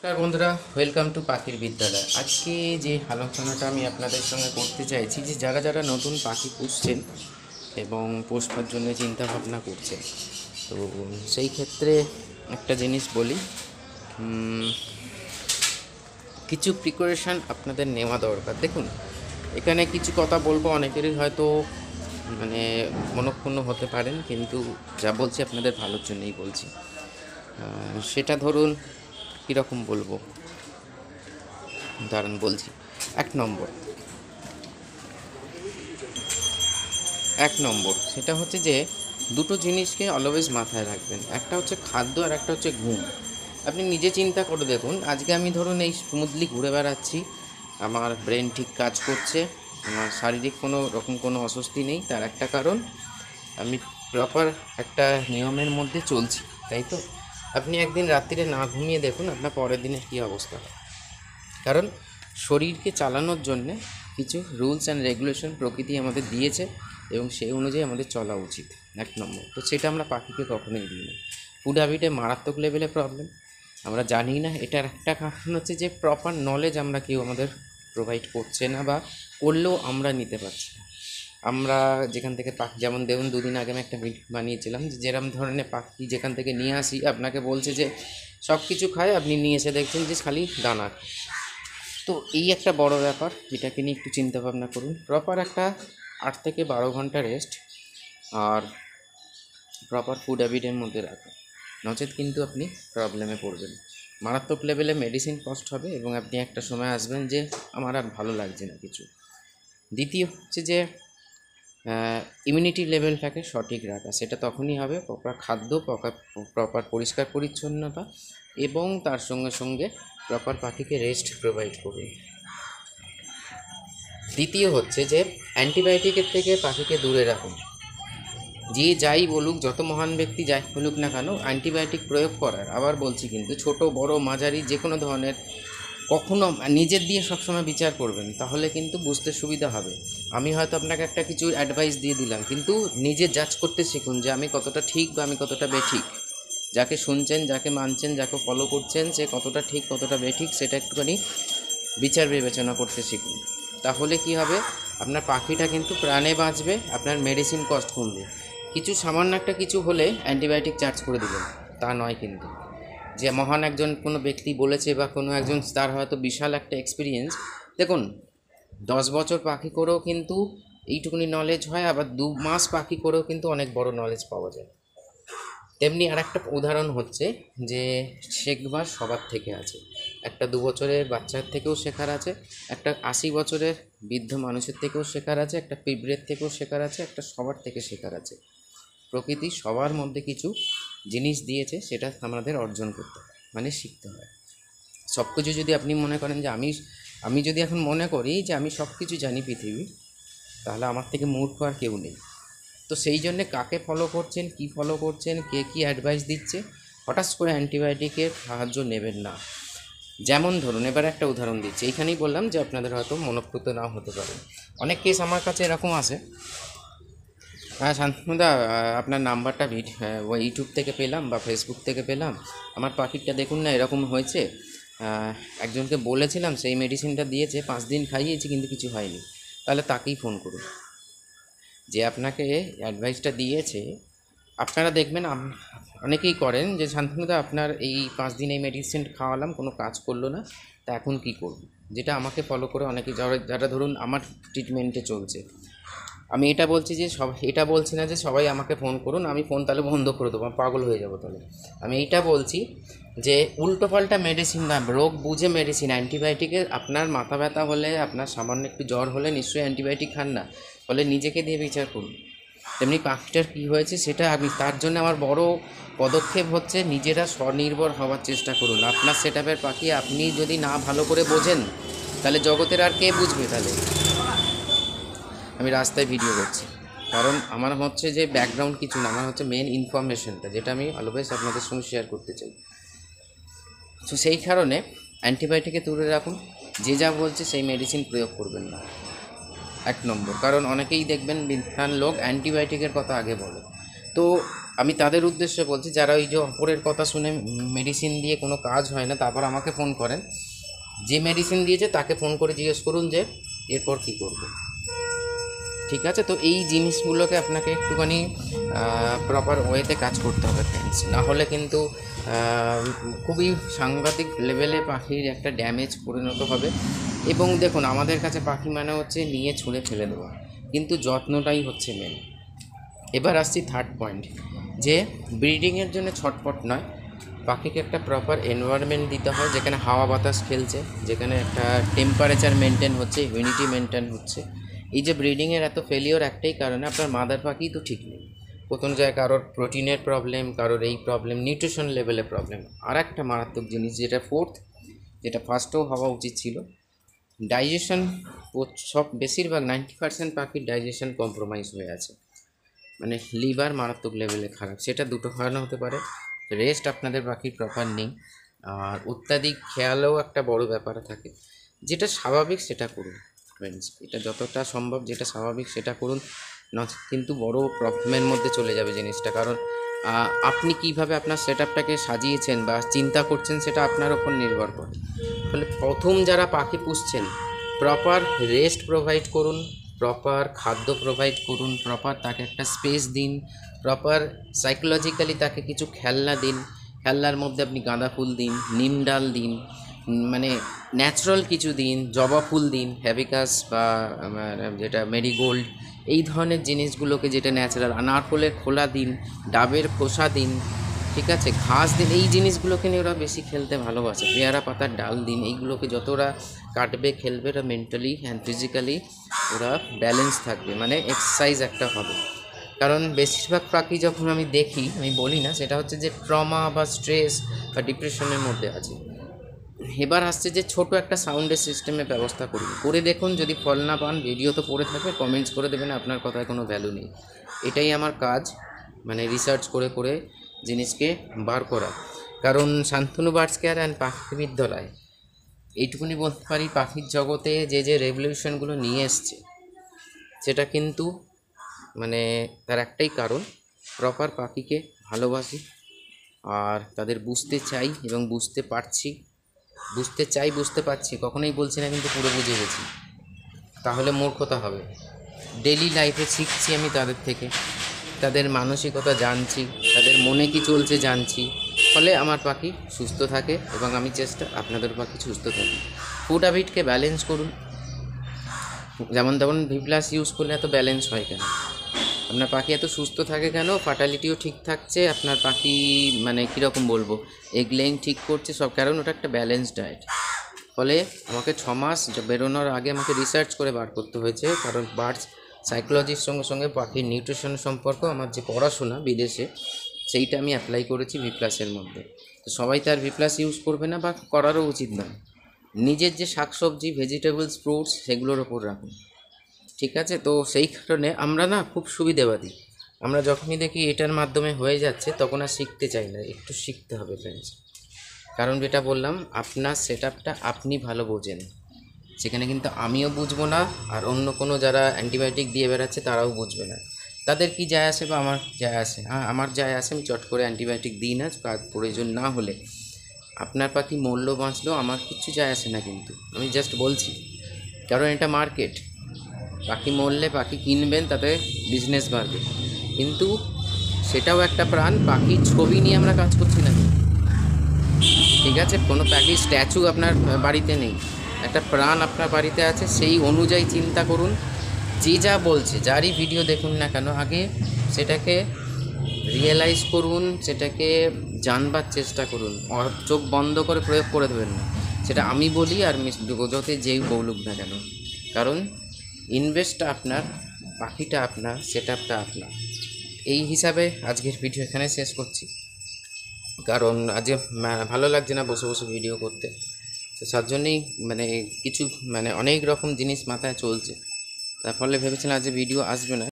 নমস্কার বন্ধুরা, welcome to পাখির বিদ্যালয়। আজকে যে আলোচনাটা আমি আপনাদের সঙ্গে করতে চাইছি যে যারা যারা নতুন পাখি পুষছেন এবং পোষবার জন্য চিন্তা ভাবনা করছেন, তো সেই ক্ষেত্রে একটা জিনিস বলি, কিছু প্রিপারেশান আপনাদের নেওয়া দরকার। দেখুন, এখানে কিছু কথা বলবো, অনেকেরই হয়তো মনঃক্ষুণ্ণ হতে পারেন, কিন্তু যা বলছি আপনাদের ভালোর জন্যই বলছি। সেটা ধরুন কীরকম বলবো, উদাহরণ বলছি। এক নম্বর সেটা হচ্ছে যে দুটো জিনিসকে অলওয়েজ মাথায় রাখবেন। একটা হচ্ছে খাদ্য আর একটা হচ্ছে ঘুম। আপনি নিজে চিন্তা করে দেখুন, আজকে আমি ধরুন এই স্মুথলি ঘুরে বেড়াচ্ছি, আমার ব্রেন ঠিক কাজ করছে, আমার শারীরিক কোনো অস্বস্তি নেই। তার একটা কারণ, আমি প্রপার একটা নিয়মের মধ্যে চলছি, তাই তো? আপনি একদিন রাত্রিরে না ঘুমিয়ে দেখুন আপনার পরের দিনের কী অবস্থা হয়। কারণ শরীরকে চালানোর জন্যে কিছু রুলস অ্যান্ড রেগুলেশন প্রকৃতি আমাদের দিয়েছে এবং সেই অনুযায়ী আমাদের চলা উচিত। এক নম্বর তো সেটা আমরা পাখিকে কখনোই দিই না। ফুড হ্যাবিটে মারাত্মক লেভেলে প্রবলেম, আমরা জানি না। এটার একটা কারণ হচ্ছে যে প্রপার নলেজ আমরা কেউ আমাদের প্রোভাইড করছে না, বা করলেও আমরা নিতে পারছি না। আমরা যেখান থেকে পাখি, যেমন দেখুন দুদিন আগে আমি একটা ভিডিও বানিয়েছিলাম যে যেরকম ধরনের পাখি যেখান থেকে নিয়ে আসি, আপনাকে বলছে যে সব কিছু খায়, আপনি নিয়ে এসে দেখছেন যে খালি দানা। তো এই একটা বড় ব্যাপার, যেটাকে নিয়ে একটু চিন্তা ভাবনা করুন। প্রপার একটা 8 থেকে 12 ঘন্টা রেস্ট আর প্রপার ফুড হ্যাবিটের মধ্যে রাখুন, নচেত কিন্তু আপনি প্রবলেমে পড়বেন। মারাত্মক লেভেলে মেডিসিন কস্ট হবে এবং আপনি একটা সময় আসবেন যে আমার আর ভালো লাগছে না কিছু। দ্বিতীয় হচ্ছে যে ইমিউনিটি লেভেলটাকে সঠিক রাখা, সেটা তখনই হবে প্রপার খাদ্য, প্রপার পরিষ্কার পরিচ্ছন্নতা এবং তার সঙ্গে সঙ্গে প্রপার পাখিকে রেস্ট প্রোভাইড করুন। দ্বিতীয় হচ্ছে যে অ্যান্টিবায়োটিকের থেকে পাখিকে দূরে রাখুন। যে যাই বলুক, যত মহান ব্যক্তি যাই বলুক না কেন, অ্যান্টিবায়োটিক প্রয়োগ করার, আবার বলছি কিন্তু ছোট বড় মাঝারি যে কোনো ধরনের, কখনো নিজের দিয়ে সবসময় বিচার করবেন, তাহলে কিন্তু বুঝতে সুবিধা হবে। আমি হয়তো আপনাকে একটা কিছু অ্যাডভাইস দিয়ে দিলাম, কিন্তু নিজে জাজ করতে শিখুন যে আমি কতটা ঠিক বা আমি কতটা বেঠিক। যাকে শুনছেন, যাকে মানছেন, যাকে ফলো করছেন, সে কতটা ঠিক কতটা বেঠিক, সেটা একটুখানি বিচার বিবেচনা করতে শিখুন। তাহলে কি হবে, আপনার পাখিটা কিন্তু প্রাণে বাঁচবে, আপনার মেডিসিন কস্ট কমবে। কিছু সামান্য একটা কিছু হলে অ্যান্টিবায়োটিক চার্জ করে দেবেন, তা নয় কিন্তু। যে মহান একজন কোনো ব্যক্তি বলেছে বা কোনো একজন, তার হয়তো বিশাল একটা এক্সপিরিয়েন্স। দেখুন, 10 বছর পাখি করেও কিন্তু এইটুকুনি নলেজ হয়, আবার 2 মাস পাখি করেও কিন্তু অনেক বড় নলেজ পাওয়া যায়। তেমনি আর একটা উদাহরণ হচ্ছে যে শেখবার সবার থেকে আছে। একটা 2 বছরের বাচ্চার থেকেও শেখার আছে, একটা 80 বছরের বৃদ্ধ মানুষের থেকেও শেখার আছে, একটা পিঁপড়ের থেকেও শেখার আছে, একটা সবার থেকে শেখার আছে। প্রকৃতি সবার মধ্যে কিছু জিনিস দিয়েছে, সেটা আমাদের অর্জন করতে হয়, মানে শিখতে হয়। সব কিছু যদি আপনি মনে করেন যে আমি যদি এখন মনে করি যে আমি সব কিছু জানি পৃথিবী, তাহলে আমার থেকে মূর্খ আর কেউ নেই। তো সেই জন্যে কাকে ফলো করছেন, কি ফলো করছেন, কে কী অ্যাডভাইস দিচ্ছে, হঠাৎ করে অ্যান্টিবায়োটিকের সাহায্য নেবেন না। যেমন ধরুন, এবার একটা উদাহরণ দিচ্ছি, এইখানেই বললাম যে আপনাদের হয়তো মনোপ্রত নাও হতে পারে। অনেক কেস আমার কাছে এরকম আসে, শান্তনুদা আপনার নাম্বারটা ইউটিউব থেকে পেলাম বা ফেসবুক থেকে পেলাম, আমার পাখিটা দেখুন না এরকম হয়েছে, একজনকে বলেছিলাম, সেই মেডিসিনটা দিয়েছে, 5 দিন খাইয়েছি কিন্তু কিছু হয়নি। তাহলে তাকেই ফোন করুন, যে আপনাকে অ্যাডভাইসটা দিয়েছে। আপনারা দেখবেন অনেকেই করেন যে শান্তনুদা আপনার এই 5 দিন এই মেডিসিন খাওয়ালাম, কোনো কাজ করলো না, তা এখন কী করব। যেটা আমাকে ফলো করে অনেকে, যারা ধরুন আমার ট্রিটমেন্টে চলছে, আমি এটা বলছি যে এটা বলছি না যে সবাই আমাকে ফোন করুন, আমি ফোন তাহলে বন্ধ করে দেবো, আমি পাগল হয়ে যাবো তাহলে। আমি এইটা বলছি যে উল্টোপাল্টা মেডিসিন না, রোগ বুঝে মেডিসিন। অ্যান্টিবায়োটিকের, আপনার মাথা ব্যথা হলে, আপনার সামান্য একটু জ্বর হলে নিশ্চয়ই অ্যান্টিবায়োটিক খান না, ফলে নিজেকে দিয়ে বিচার করুন। তেমনি পাখিটার কী হয়েছে সেটা আমি, তার জন্য আমার বড় পদক্ষেপ হচ্ছে নিজেরা স্বনির্ভর হওয়ার চেষ্টা করুন। আপনার সেট আপের পাখি আপনি যদি না ভালো করে বোঝেন, তাহলে জগতের আর কে বুঝবে? তাহলে আমি রাস্তায় ভিডিও করছি, কারণ আমার হচ্ছে যে ব্যাকগ্রাউন্ড কিছু না, আমার হচ্ছে মেন ইনফরমেশনটা, যেটা আমি অলওয়েজ আপনাদের সঙ্গে শেয়ার করতে চাই। তো সেই কারণে অ্যান্টিবায়োটিকে দূরে রাখুন, যে যা বলছে সেই মেডিসিন প্রয়োগ করবেন না, 1 নম্বর। কারণ অনেকেই দেখবেন বিজ্ঞান লোক অ্যান্টিবায়োটিকের কথা আগে বলে। তো আমি তাদের উদ্দেশ্যে বলছি যারা ওই যে অপরের কথা শুনে মেডিসিন দিয়ে কোনো কাজ হয় না, তারপর আমাকে ফোন করেন। যে মেডিসিন দিয়েছে তাকে ফোন করে জিজ্ঞেস করুন যে এরপর কী করব। ঠিক আছে, তো এই জিনিসগুলোকে আপনাকে একটুখানি প্রপার ওয়েতে কাজ করতে হবে ফ্রেন্ডস, না হলে কিন্তু খুবই সাংঘাতিক লেভেলে পাখির একটা ড্যামেজ পরিণত হবে। এবং দেখুন, আমাদের কাছে পাখি মানে হচ্ছে নিয়ে ছুঁড়ে ফেলে দেওয়া, কিন্তু যত্নটাই হচ্ছে মেন। এবার আসছি থার্ড পয়েন্ট, যে ব্রিডিংয়ের জন্য ছটপট নয়, পাখিকে একটা প্রপার এনভায়রনমেন্ট দিতে হয় যেখানে হাওয়া বাতাস খেলছে, যেখানে একটা টেম্পারেচার মেনটেন হচ্ছে, হিউমিডিটি মেনটেন হচ্ছে। এই যে ব্রিডিংয়ের এত ফেলিওর একটাই কারণে, আপনার মাদার পাখি তো ঠিক নেই। প্রথম জায়গায় কারোর প্রোটিনের প্রবলেম, কারোর এই প্রবলেম, নিউট্রিশন লেভেলের প্রবলেম। আর একটা মারাত্মক জিনিস যেটা ফোর্থ, যেটা ফার্স্টেও হওয়া উচিত ছিল, ডাইজেশন। সব বেশিরভাগ 90% পাখির ডাইজেশন কম্প্রোমাইজ হয়ে আছে, মানে লিভার মারাত্মক লেভেলে খারাপ। সেটা দুটো কারণে হতে পারে, রেস্ট আপনাদের পাখির প্রপার নেই, আর অত্যাধিক খেয়ালও একটা বড় ব্যাপার থাকে। যেটা স্বাভাবিক সেটা করুন ফ্রেন্ডস, এটা যতটা সম্ভব যেটা স্বাভাবিক সেটা করুন, না কিন্তু বড় প্রবলেমের মধ্যে চলে যাবে জিনিসটা। কারণ আপনি কিভাবে আপনার সেট আপটাকে সাজিয়েছেন বা চিন্তা করছেন সেটা আপনার ওপর নির্ভর করে। ফলে প্রথম যারা পাখি পুষছেন, প্রপার রেস্ট প্রোভাইড করুন, প্রপার খাদ্য প্রোভাইড করুন, প্রপার তাকে একটা স্পেস দিন, প্রপার সাইকোলজিক্যালি তাকে কিছু খেলনা দিন। খেলনার মধ্যে আপনি গাঁদা ফুল দিন, নিম ডাল দিন, মানে ন্যাচারাল কিছু দিন, জবা ফুল দিন, হ্যাবিকাস বা যেটা মেরিগোল্ড, এই ধরনের জিনিসগুলোকে, যেটা ন্যাচারাল, নারকেলের খোলা দিন, ডাবের খোসা দিন, ঠিক আছে, ঘাস দিন। এই জিনিসগুলোকে নিয়ে ওরা বেশি খেলতে ভালোবাসে। পেয়ারা পাতার ডাল দিন, এইগুলোকে যত ওরা কাটবে খেলবে, ওরা মেন্টালি অ্যান্ড ফিজিক্যালি ওরা ব্যালেন্স থাকবে, মানে এক্সারসাইজ একটা হবে। কারণ বেশিরভাগ পাখি যখন আমি দেখি, আমি বলি না, সেটা হচ্ছে যে ট্রমা বা স্ট্রেস বা ডিপ্রেশনের মধ্যে আছে। এবার আসছে যে ছোট একটা সাউন্ডের সিস্টেমের ব্যবস্থা করে দেখুন। যদি ফল না পান, ভিডিও তো পড়ে থাকবে, কমেন্টস করে দেবেন, আপনার কথায় কোনো ভ্যালু নেই। এটাই আমার কাজ, মানে রিসার্চ করে করে জিনিসকে বার করা। কারণ শান্তনু বার্ডস কেয়ার অ্যান্ড পাখি বিদ্যালয়, এইটুকুনি বলতে পারি, পাখির জগতে যে যে রেভলিউশনগুলো নিয়ে এসছে, সেটা কিন্তু মানে তার একটাই কারণ, প্রপার পাখিকে ভালোবাসি আর তাদের বুঝতে চাই এবং বুঝতে পারছি। বুঝতে পারছি, কখনোই বলছি না কিন্তু পুরো বুঝে গেছি, তাহলে মূর্খতা হবে। ডেলি লাইফে শিখছি আমি তাদের থেকে, তাদের মানসিকতা জানছি, তাদের মনে কি চলছে জানছি। ফলে আমার পাখি সুস্থ থাকে এবং আমি চেষ্টা আপনাদের পাখি সুস্থ থাকি। ফুড হ্যাবিটকে ব্যালেন্স করুন, যেমন তেমন ভি প্লাস ইউজ করলে এত ব্যালেন্স হয় কেন? আপনার পাখি এত সুস্থ থাকে কেন? ফার্টালিটিও ঠিক থাকছে, আপনার পাখি মানে কীরকম বলবো, এগ লেইং ঠিক করছে সব, কারণ ওটা একটা ব্যালেন্স ডায়েট। ফলে আমাকে 6 মাস বেরোনোর আগে আমাকে রিসার্চ করে বার করতে হয়েছে, কারণ বার্ডস সাইকোলজির সঙ্গে সঙ্গে পাখির নিউট্রিশন সম্পর্ক আমার যে পড়াশোনা বিদেশে, সেইটা আমি অ্যাপ্লাই করেছি ভি প্লাসের মধ্যে। তো সবাই তার ভি প্লাস ইউজ করবে না বা করারও উচিত নয়। নিজের যে শাকসবজি, ভেজিটেবলস, ফ্রুটস, সেগুলোর ওপর রাখুন, ঠিক আছে? তো সেই কারণে আমরা না খুব সুবিধাবাদী, আমরা যখনই দেখি এটার মাধ্যমে হয়ে যাচ্ছে তখন আর শিখতে চাই না। একটু শিখতে হবে ফ্রেন্ডস, কারণ যেটা বললাম, আপনার সেট আপটা আপনি ভালো বোঝেন, সেখানে কিন্তু আমিও বুঝবো না, আর অন্য কোনো যারা অ্যান্টিবায়োটিক দিয়ে বেড়াচ্ছে তারাও বুঝবে না। তাদের কি যায় আসে বা আমার যায় আসে? হ্যাঁ, আমার যায় আসে, আমি চট করে অ্যান্টিবায়োটিক দিই না, কাজ প্রয়োজন না হলে। আপনার পাখি মরলো বাঁচলো আমার কিচ্ছু যায় আসে না, কিন্তু আমি জাস্ট বলছি, কারণ এটা মার্কেট। পাখি মরলে পাখি কিনবেন, তাতে বিজনেস বাড়বে, কিন্তু সেটাও একটা প্রাণ। পাখির ছবি নিয়ে আমরা কাজ করছি না, ঠিক আছে? কোনো পাখির স্ট্যাচু আপনার বাড়িতে নেই, একটা প্রাণ আপনার বাড়িতে আছে। সেই অনুযায়ী চিন্তা করুন, যে যা বলছে, যারই ভিডিও দেখুন না কেন, আগে সেটাকে রিয়েলাইজ করুন, সেটাকে জানবার চেষ্টা করুন। চোখ বন্ধ করে প্রয়োগ করে দেবেন না, সেটা আমি বলি আর জগতে যেই বলুক না কেন। কারণ ইনভেস্টটা আপনার, পাখিটা আপনার, সেট আপটা আপনার। এই হিসাবে আজকের ভিডিও এখানে শেষ করছি, কারণ আজকে ভালো লাগছে না বসে বসে ভিডিও করতে। তো তার জন্যেই মানে কিছু মানে অনেক রকম জিনিস মাথায় চলছে, তার ফলে ভেবেছিলাম আজকে ভিডিও আসবে না।